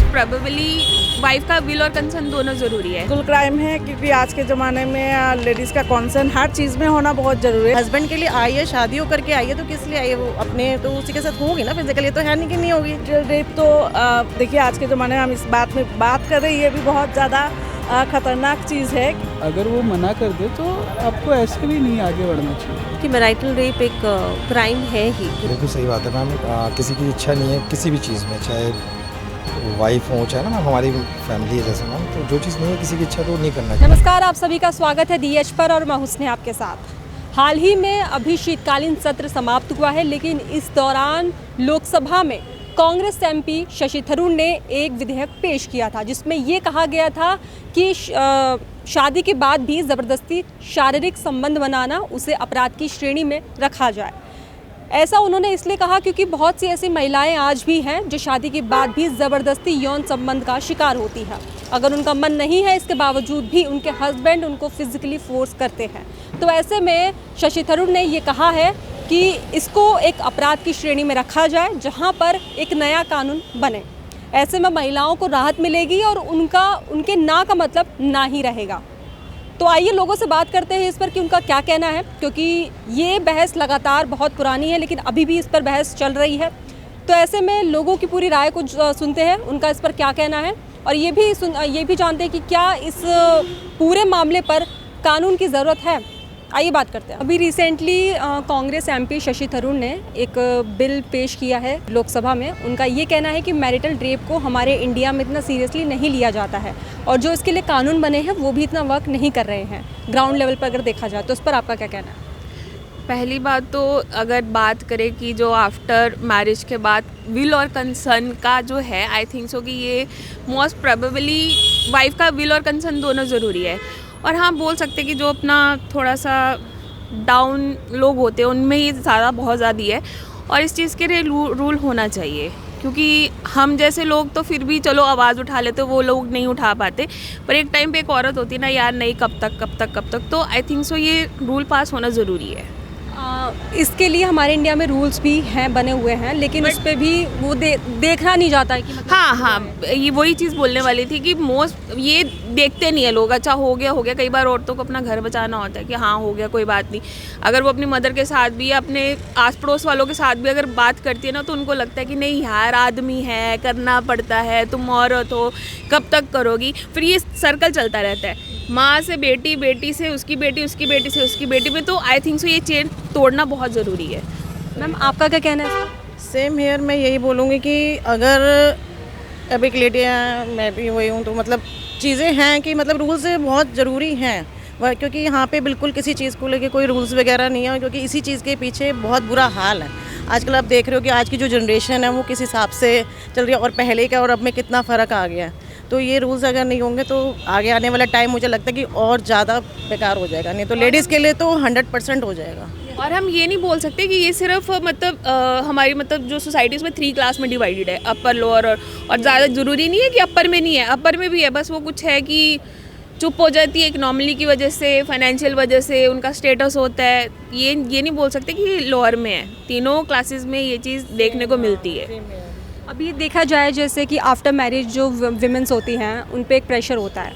Probably wife का will और concern दोनों ज़रूरी है। बिल्कुल क्राइम है, क्योंकि आज के ज़माने में लेडीज़ का कंसर्न हर चीज़ में होना बहुत ज़रूरी है। हस्बैंड के लिए आई है, शादी होकर के आई है, तो किस लिए आई है? वो अपने तो उसी के साथ होगी ना, फिजिकली तो है नहीं कि नहीं होगी। रेप तो देखिए आज के ज़माने में हम इस बात में बात कर रहे हैं, ये भी बहुत ज़्यादा खतरनाक चीज़ है। अगर वो मना कर दे तो आपको ऐसे भी नहीं आगे बढ़ना चाहिए कि मैरिटल रेप एक क्राइम है ही। बिल्कुल सही बात है मैम। किसी की इच्छा नहीं है किसी भी चीज़ में, चाहे वाइफ हो चाहे ना मैम हमारी फैमिली है जैसे मैम, तो जो चीज़ नहीं है किसी की इच्छा तो नहीं करना चाहिए। नमस्कार, आप सभी का स्वागत है DH पर और मैं हुस्ने आपके साथ। हाल ही में अभी शीतकालीन सत्र समाप्त हुआ है, लेकिन इस दौरान लोकसभा में कांग्रेस MP शशि थरूर ने एक विधेयक पेश किया था, जिसमें ये कहा गया था कि शादी के बाद भी ज़बरदस्ती शारीरिक संबंध बनाना उसे अपराध की श्रेणी में रखा जाए। ऐसा उन्होंने इसलिए कहा क्योंकि बहुत सी ऐसी महिलाएं आज भी हैं जो शादी के बाद भी ज़बरदस्ती यौन संबंध का शिकार होती हैं। अगर उनका मन नहीं है, इसके बावजूद भी उनके हस्बैंड उनको फिजिकली फोर्स करते हैं। तो ऐसे में शशि थरूर ने ये कहा है कि इसको एक अपराध की श्रेणी में रखा जाए, जहां पर एक नया कानून बने। ऐसे में महिलाओं को राहत मिलेगी और उनके ना का मतलब ना ही रहेगा। तो आइए लोगों से बात करते हैं इस पर कि उनका क्या कहना है, क्योंकि ये बहस लगातार बहुत पुरानी है, लेकिन अभी भी इस पर बहस चल रही है। तो ऐसे में लोगों की पूरी राय को सुनते हैं, उनका इस पर क्या कहना है, और ये भी जानते हैं कि क्या इस पूरे मामले पर कानून की ज़रूरत है। आइए बात करते हैं। अभी रिसेंटली कांग्रेस MP शशि थरूर ने एक बिल पेश किया है लोकसभा में। उनका ये कहना है कि मैरिटल रेप को हमारे इंडिया में इतना सीरियसली नहीं लिया जाता है, और जो इसके लिए कानून बने हैं वो भी इतना वर्क नहीं कर रहे हैं ग्राउंड लेवल पर अगर देखा जाए। तो उस पर आपका क्या कहना है? पहली बात तो अगर बात करें कि जो आफ्टर मैरिज के बाद विल और कंसर्न का जो है, आई थिंक सो कि ये मोस्ट प्रोबेबली वाइफ का विल और कंसर्न दोनों ज़रूरी है। और हाँ, बोल सकते कि जो अपना थोड़ा सा डाउन लोग होते हैं उनमें ये ज़्यादा बहुत ज़्यादा है, और इस चीज़ के लिए रूल होना चाहिए, क्योंकि हम जैसे लोग तो फिर भी चलो आवाज़ उठा लेते, वो लोग नहीं उठा पाते। पर एक टाइम पे एक औरत होती है ना यार, नहीं कब तक, तो आई थिंक सो ये रूल पास होना ज़रूरी है। इसके लिए हमारे इंडिया में रूल्स भी हैं, बने हुए हैं, लेकिन उस पर भी वो देखना नहीं जाता है कि मतलब हाँ, ये वही चीज़ बोलने वाली थी कि मोस्ट ये देखते नहीं है लोग। अच्छा हो गया। कई बार औरतों को अपना घर बचाना होता है कि हाँ हो गया, कोई बात नहीं। अगर वो अपनी मदर के साथ भी या अपने आस पड़ोस वालों के साथ भी अगर बात करती है ना, तो उनको लगता है कि नहीं यार, आदमी है, करना पड़ता है, तुम औरत हो, कब तक करोगी। फिर ये सर्कल चलता रहता है, माँ से बेटी, बेटी से उसकी बेटी, उसकी बेटी से उसकी बेटी में। तो आई थिंक सो ये चेन तोड़ना बहुत ज़रूरी है। मैम आपका क्या कहना है? सेम हेयर, मैं यही बोलूँगी कि अगर अब एक लेडी है, मैं भी वही हूँ, तो मतलब चीज़ें हैं कि मतलब रूल्स बहुत ज़रूरी हैं, क्योंकि यहाँ पे बिल्कुल किसी चीज़ को लेके कोई रूल्स वगैरह नहीं है, क्योंकि इसी चीज़ के पीछे बहुत बुरा हाल है। आजकल आप देख रहे हो कि आज की जो जनरेशन है वो किस हिसाब से चल रही है, और पहले का और अब में कितना फ़र्क आ गया है। तो ये रूल्स अगर नहीं होंगे तो आगे आने वाला टाइम मुझे लगता है कि और ज़्यादा बेकार हो जाएगा, नहीं तो लेडीज़ के लिए तो 100% हो जाएगा। और हम ये नहीं बोल सकते कि ये सिर्फ मतलब हमारी मतलब जो सोसाइटी उसमें 3 क्लास में डिवाइडेड है, अपर लोअर, और ज़्यादा ज़रूरी नहीं है कि अपर में नहीं है, अपर में भी है। बस वो कुछ है कि चुप हो जाती है इकोनॉमिली की वजह से, फाइनेंशियल वजह से, उनका स्टेटस होता है। ये नहीं बोल सकते कि लोअर में है, तीनों क्लासेस में ये चीज़ देखने को मिलती है। अभी देखा जाए जैसे कि आफ्टर मैरिज जो विमेंस होती हैं उन पे एक प्रेशर होता है,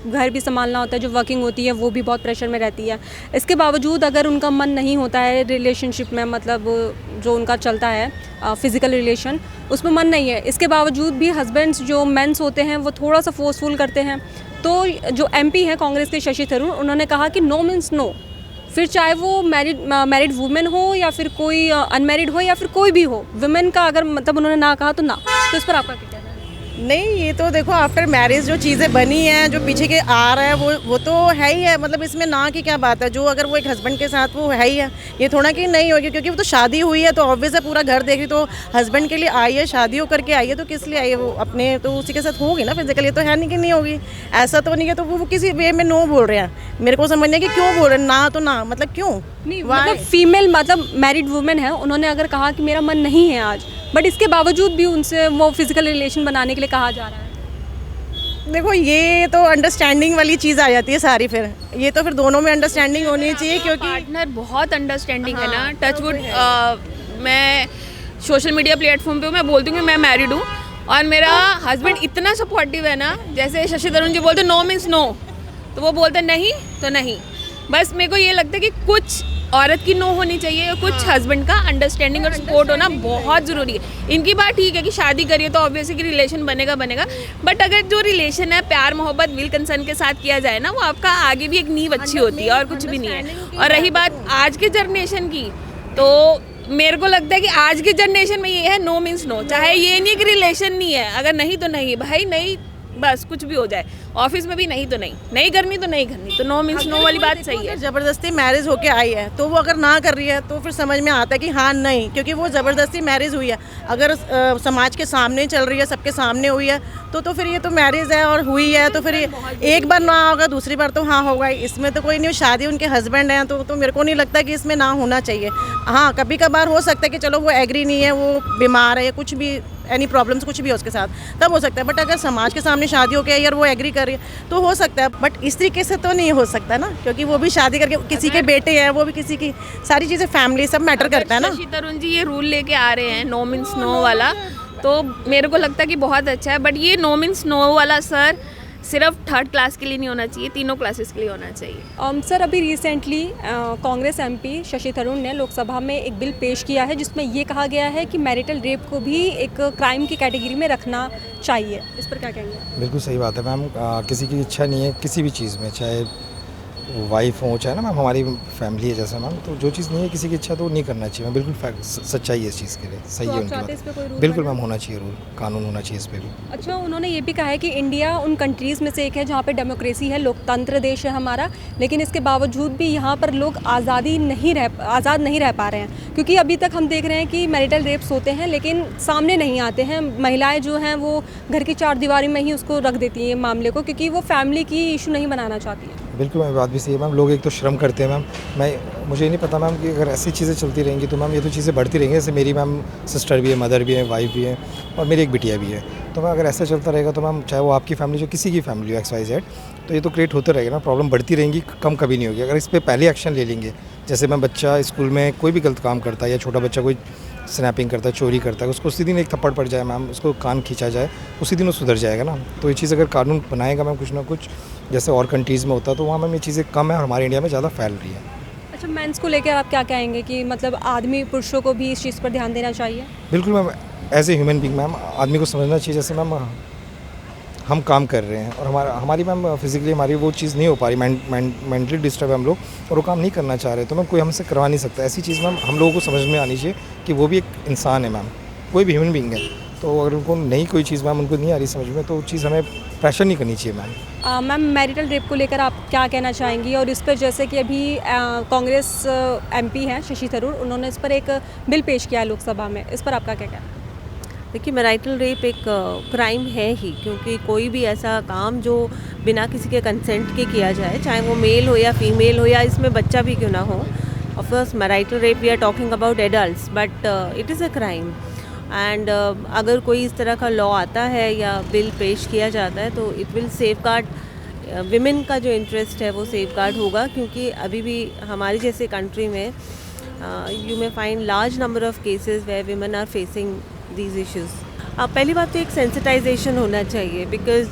घर भी संभालना होता है, जो वर्किंग होती है वो भी बहुत प्रेशर में रहती है। इसके बावजूद अगर उनका मन नहीं होता है रिलेशनशिप में, मतलब जो उनका चलता है फिज़िकल रिलेशन, उसमें मन नहीं है, इसके बावजूद भी हस्बैंड्स जो मेंस होते हैं वो थोड़ा सा फोर्सफुल करते हैं। तो जो MP हैं कांग्रेस के शशि थरूर, उन्होंने कहा कि नो मीन्स नो, फिर चाहे वो मैरिड वुमेन हो या फिर कोई अनमैरिड हो या फिर कोई भी हो, वुमेन का अगर मतलब उन्होंने ना कहा तो ना। तो इस पर आपका क्या कहना है? नहीं, ये तो देखो आफ्टर मैरिज जो चीज़ें बनी हैं, जो पीछे के आ रहा है वो तो है ही है। मतलब इसमें ना की क्या बात है, जो अगर वो एक हस्बैंड के साथ वो है ही है, ये थोड़ा कि नहीं होगी, क्योंकि वो तो शादी हुई है, तो ऑब्वियस है पूरा घर देख रही, तो हस्बैंड के लिए आई है, शादी होकर के आई है, तो किस लिए आई है? वो अपने तो उसी के साथ होगी ना, फिजिकली तो है नहीं कि नहीं होगी। ऐसा तो नहीं है, तो वो किसी वे में नो बोल रहे हैं। मेरे को समझना है कि क्यों बोल रहे हैं ना, तो ना मतलब क्यों नहीं, मतलब फीमेल मतलब मैरिड वुमेन है, उन्होंने अगर कहा कि मेरा मन नहीं है आज, बट इसके बावजूद भी उनसे वो फिजिकल रिलेशन बनाने के लिए कहा जा रहा है। देखो ये तो अंडरस्टैंडिंग वाली चीज़ आ जाती है सारी, फिर ये तो फिर दोनों में अंडरस्टैंडिंग होनी चाहिए, क्योंकि पार्टनर बहुत अंडरस्टैंडिंग है ना। टचवुड मैं सोशल मीडिया प्लेटफॉर्म पे हूँ, मैं बोलती हूँ कि मैं मैरिड हूँ, और मेरा हस्बैंड इतना सपोर्टिव है ना, जैसे शशि तरूण जी बोलते नो मीन्स नो, तो वो बोलते नहीं तो नहीं। बस मेरे को ये लगता है कि कुछ औरत की नो होनी चाहिए और कुछ हस्बैंड का अंडरस्टैंडिंग और सपोर्ट होना बहुत ज़रूरी है। इनकी बात ठीक है कि शादी करिए तो ऑब्वियसली कि रिलेशन बनेगा, बट अगर जो रिलेशन है प्यार मोहब्बत विल कंसर्न के साथ किया जाए ना, वो आपका आगे भी एक नींव अच्छी होती है और कुछ भी नहीं है। और रही बात आज के जनरेशन की, तो मेरे को लगता है कि आज की जनरेशन में ये है नो मीन्स नो। चाहे ये नहीं कि रिलेशन नहीं है, अगर नहीं तो नहीं भाई, नहीं बस कुछ भी हो जाए, ऑफिस में भी नहीं तो नहीं करनी तो नहीं करनी, तो नो मीन्स नो वाली बात सही है। ज़बरदस्ती मैरिज होके आई है तो वो अगर ना कर रही है तो फिर समझ में आता है कि हाँ नहीं, क्योंकि वो ज़बरदस्ती मैरिज हुई है। अगर समाज के सामने चल रही है, सबके सामने हुई है, तो फिर ये तो मैरिज है और हुई है, तो फिर एक बार ना होगा दूसरी बार तो हाँ होगा। इसमें तो कोई नहीं, शादी उनके हस्बैंड हैं तो मेरे को नहीं लगता कि इसमें ना होना चाहिए। हाँ कभी कभार हो सकता है कि चलो वो एग्री नहीं है, वो बीमार है या कुछ भी एनी प्रॉब्लम्स कुछ भी है उसके साथ, तब हो सकता है। बट अगर समाज के सामने शादी हो के यार वो एग्री कर रही है तो हो सकता है, बट इस तरीके से तो नहीं हो सकता ना, क्योंकि वो भी शादी करके किसी के बेटे हैं, वो भी किसी की, सारी चीज़ें फैमिली सब मैटर करता है ना। शशि तरूण जी ये रूल लेके आ रहे हैं नो मीन्स नो वाला, तो मेरे को लगता है कि बहुत अच्छा है। बट ये नो मीन्स नो वाला सर सिर्फ 3rd क्लास के लिए नहीं होना चाहिए, तीनों क्लासेस के लिए होना चाहिए। सर अभी रिसेंटली कांग्रेस एमपी शशि थरूर ने लोकसभा में एक बिल पेश किया है जिसमें ये कहा गया है कि मैरिटल रेप को भी एक क्राइम की कैटेगरी में रखना चाहिए। इस पर क्या कहेंगे? बिल्कुल सही बात है मैम। किसी की इच्छा नहीं है किसी भी चीज़ में, चाहे वाइफ हो चाहे ना मैम हमारी फैमिली है जैसे मैम, तो जो चीज़ नहीं है किसी की इच्छा तो नहीं करना चाहिए मैम। बिल्कुल सच्चाई है इस चीज़ के लिए, सही है उनकी बात। बिल्कुल मैम होना चाहिए रूल, कानून होना चाहिए इस पर भी। अच्छा, उन्होंने ये भी कहा है कि इंडिया उन कंट्रीज़ में से एक है जहाँ पे डेमोक्रेसी है, लोकतंत्र देश है हमारा, लेकिन इसके बावजूद भी यहाँ पर लोग आज़ाद नहीं रह पा रहे हैं, क्योंकि अभी तक हम देख रहे हैं कि मैरिटल रेप्स होते हैं लेकिन सामने नहीं आते हैं। महिलाएं जो हैं वो घर की 4 दीवारी में ही उसको रख देती हैं मामले को, क्योंकि वो फैमिली की इशू नहीं बनाना चाहती हैं। बिल्कुल मैम बात भी सही है मैम। लोग एक तो श्रम करते हैं मैम, मुझे नहीं पता मैम कि अगर ऐसी चीज़ें चलती रहेंगी तो मैम ये तो चीज़ें बढ़ती रहेंगी। जैसे मेरी मैम सिस्टर भी है, मदर भी है, वाइफ भी है और मेरी एक बिटिया भी है, तो मैम अगर ऐसा चलता रहेगा तो मैम चाहे वो आपकी फैमिली जो किसी की फैमिली हो XYZ, तो ये तो क्रिएट होते रहेगा ना, प्रॉब्लम बढ़ती रहेंगी, कम कभी नहीं होगी। अगर इस पर पहले एक्शन ले लेंगे, जैसे मैम बच्चा स्कूल में कोई भी गलत काम करता है या छोटा बच्चा कोई स्नैपिंग करता है, चोरी करता है, उसको उसी दिन एक थप्पड़ पड़ जाए मैम, उसको कान खींचा जाए, उसी दिन वो सुधर जाएगा ना। तो ये चीज़ अगर कानून बनाएगा मैम कुछ ना कुछ, जैसे और कंट्रीज़ में होता है, तो वहाँ मैम ये चीज़ें कम है और हमारे इंडिया में ज़्यादा फैल रही है। अच्छा, मेंस को लेकर आप क्या कहेंगे कि मतलब आदमी पुरुषों को भी इस चीज़ पर ध्यान देना चाहिए? बिल्कुल ma'am, as a human being ma'am आदमी को समझना चाहिए, जैसे मैम हम काम कर रहे हैं और हमारी मैम फिजिकली हमारी वो चीज़ नहीं हो पा रही, मेंटली डिस्टर्ब है हम लोग और वो काम नहीं करना चाह रहे, तो मैम कोई हमसे करवा नहीं सकता। ऐसी चीज़ मैम हम लोगों को समझ में आनी चाहिए कि वो भी एक इंसान है मैम, कोई भी ह्यूमन बीइंग है, तो अगर उनको नहीं कोई चीज़ मैम उनको नहीं आ रही समझ में, तो वो चीज़ हमें प्रेशर नहीं करनी चाहिए मैम। मैम मैरिटल रेप को लेकर आप क्या कहना चाहेंगी? और इस पर जैसे कि अभी कांग्रेस एमपी हैं शशि थरूर, उन्होंने इस पर एक बिल पेश किया है लोकसभा में, इस पर आपका क्या कहना है? देखिए, मैरिटल रेप एक क्राइम है ही, क्योंकि कोई भी ऐसा काम जो बिना किसी के कंसेंट के किया जाए, चाहे वो मेल हो या फीमेल हो या इसमें बच्चा भी क्यों ना हो, of course marital rape we are talking about adults, but it is a crime. And अगर कोई इस तरह का लॉ आता है या बिल पेश किया जाता है तो इट विल सेफगार्ड विमेन का जो इंटरेस्ट है वो सेफगार्ड होगा, क्योंकि अभी भी हमारी जैसे कंट्री में you may find large number of cases where women are facing these issues. पहली बात तो एक सेंसिटाइजेशन होना चाहिए, बिकॉज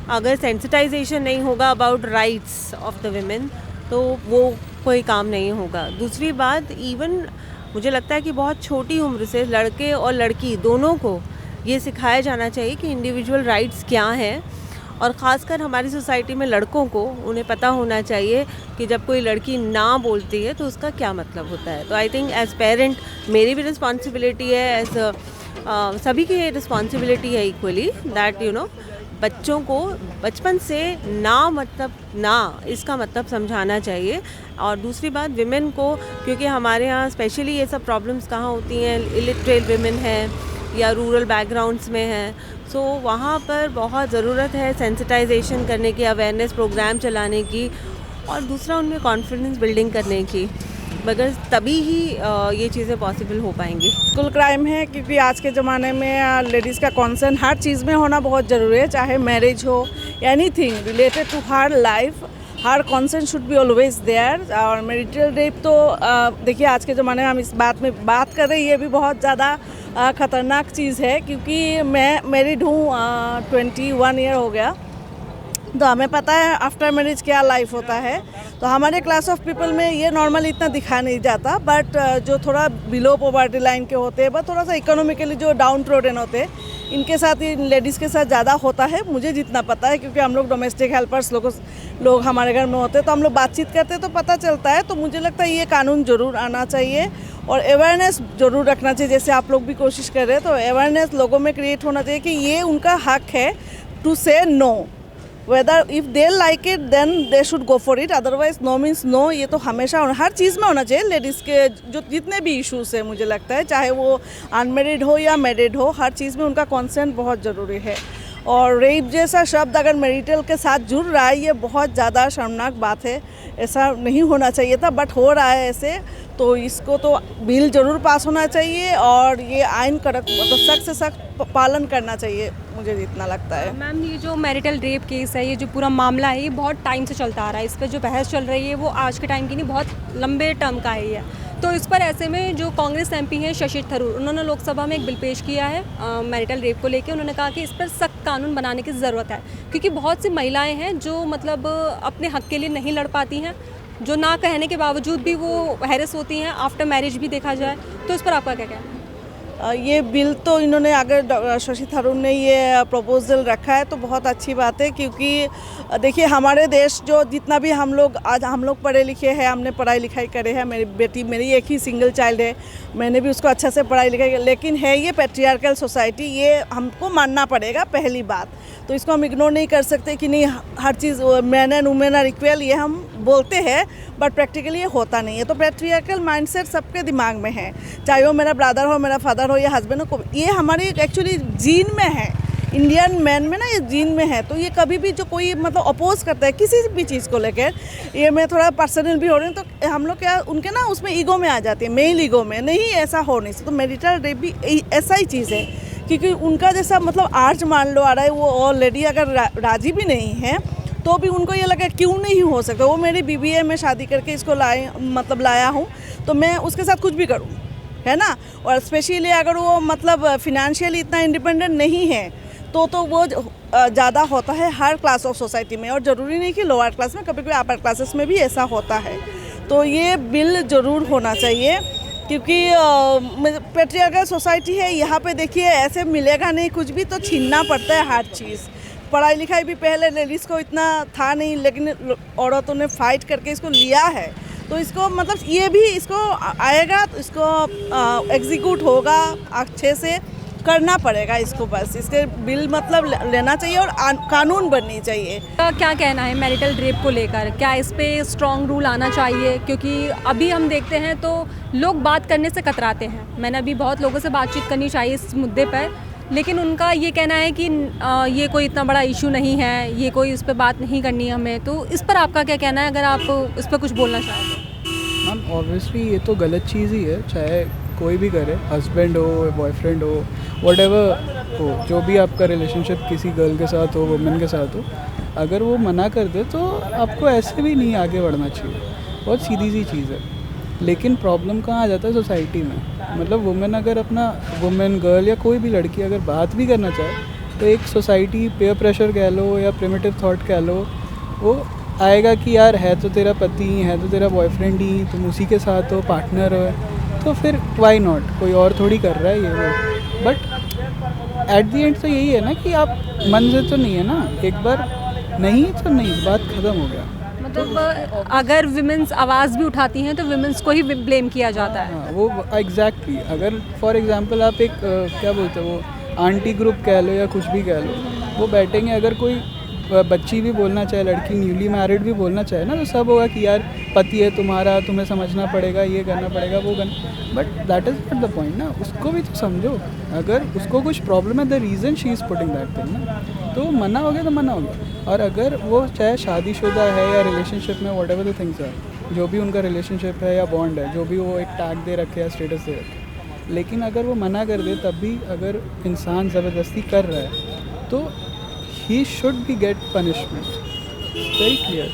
अगर सेंसिटाइजेशन नहीं होगा about rights of the women तो वो कोई काम नहीं होगा। दूसरी बात, इवन मुझे लगता है कि बहुत छोटी उम्र से लड़के और लड़की दोनों को ये सिखाया जाना चाहिए कि इंडिविजुअल राइट्स क्या हैं, और ख़ासकर हमारी सोसाइटी में लड़कों को उन्हें पता होना चाहिए कि जब कोई लड़की ना बोलती है तो उसका क्या मतलब होता है। तो आई थिंक एज पेरेंट मेरी भी रिस्पॉन्सिबिलिटी है, एज सभी की रिस्पॉन्सिबिलिटी है इक्वली, दैट यू नो बच्चों को बचपन से ना मतलब ना इसका मतलब समझाना चाहिए। और दूसरी बात, विमेन को, क्योंकि हमारे यहाँ स्पेशली ये सब प्रॉब्लम्स कहाँ होती हैं, इलिटरेट विमेन हैं या रूरल बैकग्राउंड्स में हैं, सो वहाँ पर बहुत ज़रूरत है सेंसिटाइजेशन करने की, अवेयरनेस प्रोग्राम चलाने की, और दूसरा उनमें कॉन्फिडेंस बिल्डिंग करने की, मगर तभी ही ये चीज़ें पॉसिबल हो पाएंगी। बिल्कुल क्राइम है, क्योंकि आज के ज़माने में लेडीज़ का कंसर्न हर चीज़ में होना बहुत ज़रूरी है, चाहे मैरिज हो, anything related to her life, her consent should be always there. और मैरिटल रेप तो देखिए आज के ज़माने में हम इस बात में बात कर रहे हैं, ये भी बहुत ज़्यादा ख़तरनाक चीज़ है, क्योंकि मैं मैरिड हूँ, 21 ईयर हो गया, तो हमें पता है आफ्टर मैरिज क्या लाइफ होता है। तो हमारे क्लास ऑफ पीपल में ये नॉर्मली इतना दिखा नहीं जाता, बट जो थोड़ा बिलो पॉवर्टी लाइन के होते हैं, बट थोड़ा सा इकोनॉमिकली जो डाउन ट्रोडन होते हैं, इनके साथ, ये लेडीज़ के साथ ज़्यादा होता है, मुझे जितना पता है, क्योंकि हम लोग डोमेस्टिक हेल्पर्स लोग हमारे घर में होते हैं, तो हम लोग बातचीत करते हैं तो पता चलता है। तो मुझे लगता है ये कानून ज़रूर आना चाहिए और अवेयरनेस ज़रूर रखना चाहिए, जैसे आप लोग भी कोशिश कर रहे हैं। तो अवेयरनेस लोगों में क्रिएट होना चाहिए कि ये उनका हक है to say no, whether if they like it then they should go for it, otherwise no means no. ये तो हमेशा हर चीज़ में होना चाहिए। लेडीज़ के जो जितने भी इश्यूज़ हैं, मुझे लगता है चाहे वो अनमेरिड हो या मैरिड हो, हर चीज़ में उनका कंसेंट बहुत ज़रूरी है। और रेप जैसा शब्द अगर मैरिटल के साथ जुड़ रहा है, ये बहुत ज़्यादा शर्मनाक बात है, ऐसा नहीं होना चाहिए था, बट हो रहा है ऐसे। तो इसको तो बिल ज़रूर पास होना चाहिए और ये आइन कड़क मतलब सख्त से सख्त पालन करना चाहिए, मुझे जितना लगता है। मैम, ये जो मैरिटल रेप केस है, ये जो पूरा मामला है, ये बहुत टाइम से चलता आ रहा है। इस पर जो बहस चल रही है वो आज के टाइम की नहीं, बहुत लंबे टर्म का है ये। तो इस पर ऐसे में जो कांग्रेस एमपी हैं शशि थरूर, उन्होंने लोकसभा में एक बिल पेश किया है मैरिटल रेप को लेकर। उन्होंने कहा कि इस पर सख्त कानून बनाने की ज़रूरत है, क्योंकि बहुत सी महिलाएं हैं जो मतलब अपने हक के लिए नहीं लड़ पाती हैं, जो ना कहने के बावजूद भी वो हैरेस होती हैं, आफ्टर मैरिज भी देखा जाए। तो इस पर आपका क्या कहना है? ये बिल तो इन्होंने, अगर शशि थरूर ने ये प्रपोजल रखा है तो बहुत अच्छी बात है, क्योंकि देखिए हमारे देश जो जितना भी हम लोग पढ़े लिखे हैं, हमने पढ़ाई लिखाई करे हैं। मेरी एक ही सिंगल चाइल्ड है, मैंने भी उसको अच्छे से पढ़ाई लिखाई, लेकिन है ये पैट्रियार्कल सोसाइटी, ये हमको मानना पड़ेगा पहली बात। तो इसको हम इग्नोर नहीं कर सकते कि नहीं हर चीज़ man and women are equal, ये हम बोलते हैं, बट प्रैक्टिकली ये होता नहीं है। तो पैट्रियार्कल माइंडसेट सबके दिमाग में है, चाहे वो मेरा ब्रदर हो, मेरा फादर हो या हस्बैंड हो, ये हमारी एक्चुअली जीन में है, इंडियन मैन में ना ये जीन में है। तो ये कभी भी जो कोई मतलब अपोज करता है किसी भी चीज़ को लेकर, ये मैं थोड़ा पर्सनल भी हो रही हूँ, तो हम लोग क्या उनके ना उसमें ईगो में आ जाती है, मेल ईगो में, नहीं ऐसा हो नहीं सकता। तो मैरिटल रेप भी ऐसा ही चीज़ है, क्योंकि उनका जैसा मतलब आर्च मान लो आ रहा है, वो ऑलरेडी अगर राजी भी नहीं है तो भी उनको ये लगा क्यों नहीं हो सकता। वो मेरी बीबीए में शादी करके इसको लाया हूँ, तो मैं उसके साथ कुछ भी करूँ, है ना। और स्पेशली अगर वो मतलब फिनेंशियली इतना इंडिपेंडेंट नहीं है तो वो ज़्यादा होता है हर क्लास ऑफ सोसाइटी में, और ज़रूरी नहीं कि लोअर क्लास में, कभी कभी अपर क्लासेस में भी ऐसा होता है। तो ये बिल ज़रूर होना चाहिए, क्योंकि पैट्रियार्कल सोसाइटी है, यहाँ पे देखिए ऐसे मिलेगा नहीं कुछ भी, तो छीनना पड़ता है हर चीज़। पढ़ाई लिखाई भी पहले लेडीज़ को इतना था नहीं, लेकिन औरतों ने फाइट करके इसको लिया है। तो इसको मतलब ये भी इसको आएगा, तो इसको एग्जीक्यूट होगा, अच्छे से करना पड़ेगा इसको, बस इसके बिल मतलब लेना चाहिए और कानून बननी चाहिए। क्या कहना है मैरिटल रेप को लेकर? क्या इस पे स्ट्रॉन्ग रूल आना चाहिए? क्योंकि अभी हम देखते हैं तो लोग बात करने से कतराते हैं। मैंने अभी बहुत लोगों से बातचीत करनी चाहिए इस मुद्दे पर, लेकिन उनका ये कहना है कि ये कोई इतना बड़ा इशू नहीं है, ये कोई इस पर बात नहीं करनी है हमें। तो इस पर आपका क्या कहना है, अगर आप इस पर कुछ बोलना चाहें तो? मैम ऑब्वियसली ये तो गलत चीज़ ही है, चाहे कोई भी करे, हस्बैंड हो, बॉयफ्रेंड हो, व्हाटएवर हो, जो भी आपका रिलेशनशिप किसी गर्ल के साथ हो, वुमेन के साथ हो, अगर वो मना कर दे तो आपको ऐसे भी नहीं आगे बढ़ना चाहिए। बहुत सीधी सी चीज़ है। लेकिन प्रॉब्लम कहाँ आ जाता है सोसाइटी में, मतलब वुमेन अगर अपना गर्ल या कोई भी लड़की अगर बात भी करना चाहे तो एक सोसाइटी पेयर प्रेशर कह लो या प्रिमिटिव थॉट कह लो, वो आएगा कि यार है तो तेरा पति, है तो तेरा बॉयफ्रेंड ही, तुम उसी के साथ हो, पार्टनर हो, तो फिर वाई नॉट, कोई और थोड़ी कर रहा है ये वो। बट एट दी एंड तो यही है ना कि आप मन से तो नहीं है ना, एक बार नहीं तो नहीं, बात ख़त्म हो गया। मतलब अगर विमेंस आवाज़ भी उठाती हैं तो विमेंस को ही ब्लेम किया जाता है। हाँ, वो एग्जैक्टली अगर फॉर एग्जांपल आप एक क्या बोलते हैं वो आंटी ग्रुप कह लो या कुछ भी कह लो, वो बैठेंगे, अगर कोई बच्ची भी बोलना चाहे, लड़की न्यूली मैरिड भी बोलना चाहे ना, तो सब होगा कि यार पति है तुम्हारा, तुम्हें समझना पड़ेगा, ये करना पड़ेगा, वो करना। But that is not the point ना, उसको भी तो समझो। अगर उसको कुछ प्रॉब्लम है, the reason she is putting that thing ना, तो मना हो गया तो मना हो गया। और अगर वो चाहे शादीशुदा है या रिलेशनशिप में, वट एवर द थिंग्स है, जो भी उनका रिलेशनशिप है या बॉन्ड है, जो भी वो एक टैग दे रखे या स्टेटस दे रखे, लेकिन अगर वो मना कर दे, तब भी अगर इंसान ज़बरदस्ती कर रहा है तो he should be get punishment, very clear।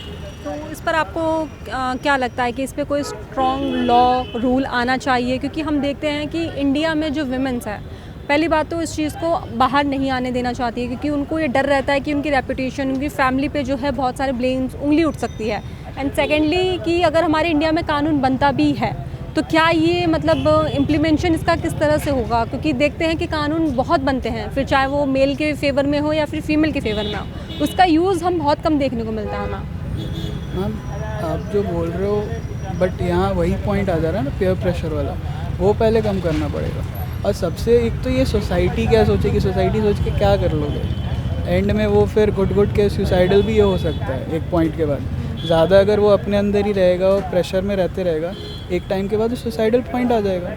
तो इस पर आपको क्या लगता है कि इस पे कोई स्ट्रॉन्ग लॉ रूल आना चाहिए? क्योंकि हम देखते हैं कि इंडिया में जो विमेंस है, पहली बात तो इस चीज़ को बाहर नहीं आने देना चाहती है, क्योंकि उनको ये डर रहता है कि उनकी रेपुटेशन, उनकी फैमिली पे जो है बहुत सारे ब्लेम्स, उंगली उठ सकती है। एंड सेकेंडली कि अगर हमारे इंडिया में कानून बनता भी है तो क्या ये मतलब इम्प्लीमेंशन इसका किस तरह से होगा? क्योंकि देखते हैं कि कानून बहुत बनते हैं, फिर चाहे वो मेल के फेवर में हो या फिर फीमेल के फेवर में हो, उसका यूज़ हम बहुत कम देखने को मिलता है। मैम आप जो बोल रहे हो, बट यहाँ वही पॉइंट आ जा रहा है ना, पीयर प्रेशर वाला, वो पहले कम करना पड़ेगा। और सबसे एक तो ये सोसाइटी क्या सोचेगी, सोसाइटी सोच के क्या कर लोगे, एंड में वो फिर घुट के सुसाइडल भी ये हो सकता है एक पॉइंट के बाद। ज़्यादा अगर वो अपने अंदर ही रहेगा और प्रेशर में रहते रहेगा, एक टाइम के बाद सुसाइडल पॉइंट आ जाएगा।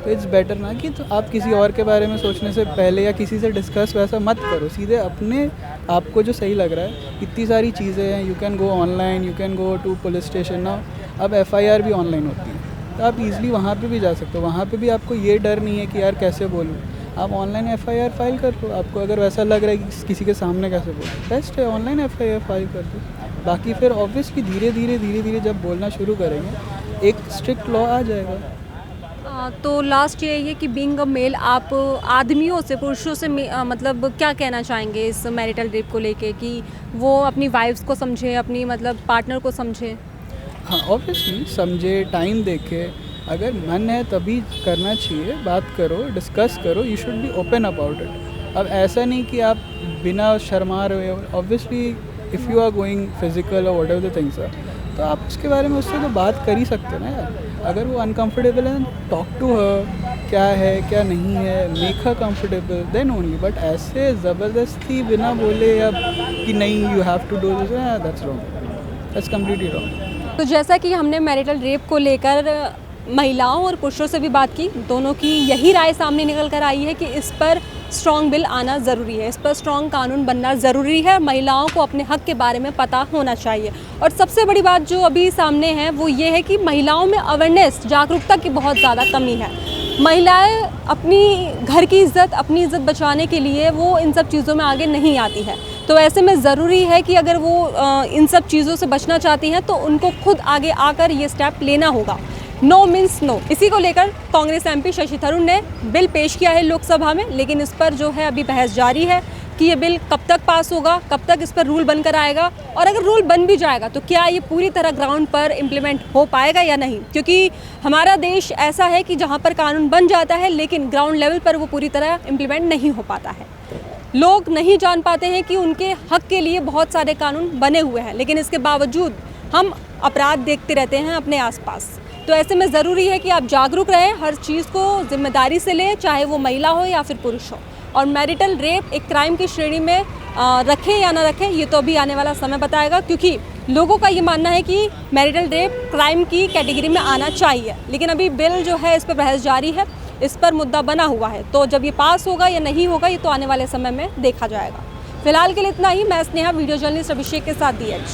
तो इट्स बेटर ना कि तो आप किसी और के बारे में सोचने से पहले या किसी से डिस्कस वैसा मत करो, सीधे अपने आपको जो सही लग रहा है। इतनी सारी चीज़ें हैं, you can go online, you can go to police station ना। अब FIR भी ऑनलाइन होती है, तो आप इजीली वहाँ पे भी जा सकते हो। वहाँ पे भी आपको ये डर नहीं है कि यार कैसे बोलूँ, आप ऑनलाइन FIR फाइल कर लो। आपको अगर वैसा लग रहा है कि किसी के सामने कैसे बोलूँ, बेस्ट है ऑनलाइन FIR फाइल कर दो। बाकी फिर ऑब्वियसली धीरे धीरे जब बोलना शुरू करेंगे एक स्ट्रिक्ट लॉ आ जाएगा। तो लास्ट ये है कि बीइंग अ मेल, आप आदमियों से, पुरुषों से मतलब क्या कहना चाहेंगे इस मैरिटल रेप को लेके, कि वो अपनी वाइफ्स को समझे, अपनी मतलब पार्टनर को समझे? हाँ ऑब्वियसली समझे, टाइम देखे, अगर मन है तभी करना चाहिए। बात करो, डिस्कस करो, you should be open about it. अब ऐसा नहीं कि आप बिना शर्मा रहे हो। Obviously if you are going physical और व्हाटएवर द थिंग्स आर, तो आप उसके बारे में उससे तो बात कर ही सकते हो ना यार। अगर वो अनकंफर्टेबल है, टॉक टू हर, क्या है क्या नहीं है, make her comfortable, then only. But ऐसे ज़बरदस्ती बिना बोले या कि नहीं you have to do this, that's wrong, that's completely wrong. तो जैसा कि हमने मैरिटल रेप को लेकर महिलाओं और पुरुषों से भी बात की, दोनों की यही राय सामने निकल कर आई है कि इस पर स्ट्रॉन्ग बिल आना ज़रूरी है, इस पर स्ट्रॉन्ग कानून बनना ज़रूरी है। महिलाओं को अपने हक के बारे में पता होना चाहिए। और सबसे बड़ी बात जो अभी सामने है वो ये है कि महिलाओं में अवेयरनेस, जागरूकता की बहुत ज़्यादा कमी है। महिलाएं अपनी घर की इज़्ज़त, अपनी इज़्ज़त बचाने के लिए वो इन सब चीज़ों में आगे नहीं आती है। तो ऐसे में ज़रूरी है कि अगर वो इन सब चीज़ों से बचना चाहती हैं तो उनको खुद आगे आकर ये स्टेप लेना होगा। No means no. इसी को लेकर कांग्रेस MP शशि थरूर ने बिल पेश किया है लोकसभा में, लेकिन इस पर जो है अभी बहस जारी है कि ये बिल कब तक पास होगा, कब तक इस पर रूल बनकर आएगा, और अगर रूल बन भी जाएगा तो क्या ये पूरी तरह ग्राउंड पर इम्प्लीमेंट हो पाएगा या नहीं। क्योंकि हमारा देश ऐसा है कि जहाँ पर कानून बन जाता है लेकिन ग्राउंड लेवल पर वो पूरी तरह इम्प्लीमेंट नहीं हो पाता है। लोग नहीं जान पाते हैं कि उनके हक के लिए बहुत सारे कानून बने हुए हैं, लेकिन इसके बावजूद हम अपराध देखते रहते हैं अपने आसपास। तो ऐसे में ज़रूरी है कि आप जागरूक रहें, हर चीज़ को जिम्मेदारी से लें, चाहे वो महिला हो या फिर पुरुष हो। और मैरिटल रेप एक क्राइम की श्रेणी में रखें या ना रखें, ये तो अभी आने वाला समय बताएगा, क्योंकि लोगों का ये मानना है कि मैरिटल रेप क्राइम की कैटेगरी में आना चाहिए। लेकिन अभी बिल जो है इस पर बहस जारी है, इस पर मुद्दा बना हुआ है। तो जब ये पास होगा या नहीं होगा ये तो आने वाले समय में देखा जाएगा। फिलहाल के लिए इतना ही। मैं स्नेहा, वीडियो जर्नलिस्ट अभिषेक के साथ DH।